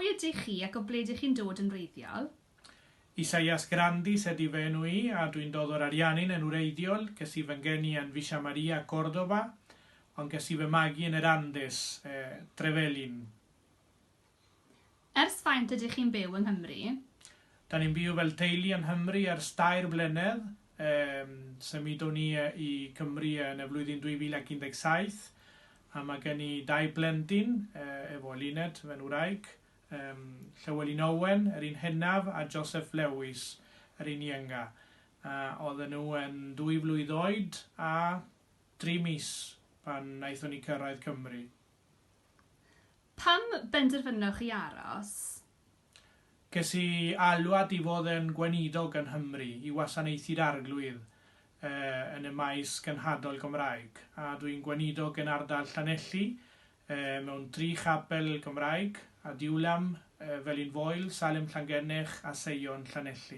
Pwy ydych chi ac o ble ydych chi'n dod yn wreiddiol? Isaías Grandis ydy fy enw I, a dwi'n dod o'r Ariannin yn wreiddiol, ges i fy ngeni yn Villa Maria, Córdoba, ond ges i fy magu yn yr Andes, Trefelin. Ers faint ydych chi'n byw yng Nghymru? Da ni'n byw fel teulu yn Nghymru ers 2 blynedd. Symudon ni i Cymru yn y flwyddyn 2017, a mae gen i 2 blentyn efo Luned, fe'n wraig. Llywelyn Owen, yr un hynaf, a Joseph Lewis, yr un ienga. Oedden nhw yn 2 flwydd oed a 3 mis pan wnaethon ni cyrraedd Cymru. Pam benderfynwch chi aros? Ges i alwad i fod yn gweinidog yn Nghymru, i wasanaethu'r arglwydd yn y maes gynhadol Gymraeg. A dwi'n gweinidog yn ardal Llanelli, mewn 3 chapel Gymraeg, a Diwlam, Felinfoel, Salem Llangennech a Seion Llanelli.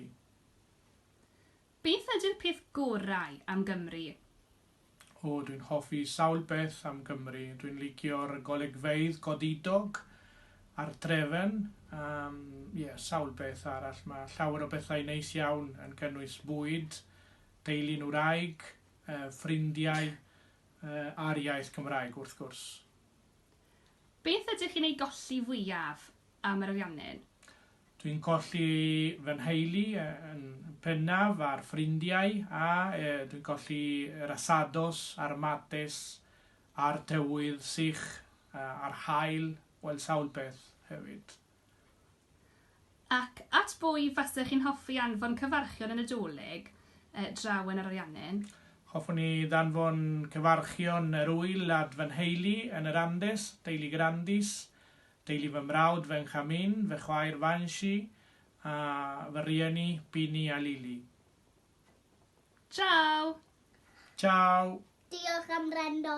Beth ydy'r peth gorau am Gymru? Dwi'n hoffi sawl beth am Gymru. Dwi'n licio'r golegfeydd godidog a'r trefn. Sawl beth arall. Mae llawer o bethau neis iawn yn cynnwys bwyd, deulu'n wraig, ffrindiau a'r iaith Gymraeg wrth gwrs. Beth ydych chi'n ei golli fwyaf am yr Ariannin? Dwi'n colli fy nheulu yn pennaf a'r ffrindiau, a dwi'n colli yr asados a'r mates a'r tywydd sych a'r haul, wel sawl beth hefyd. Ac at bwy fasech chi'n hoffi anfon cyfarchion yn y Dolig draw yn yr Ariannin? Hoffwn ni ddanfon cyfarchion yr wyl at fy nheulu yn yr Andes, deulu Grandis, deulu fy mrawd fy Nchamin, fy chwaer Fansi, a fy rieni Bini a Lili. Ciao! Ciao! Diolch am wrando!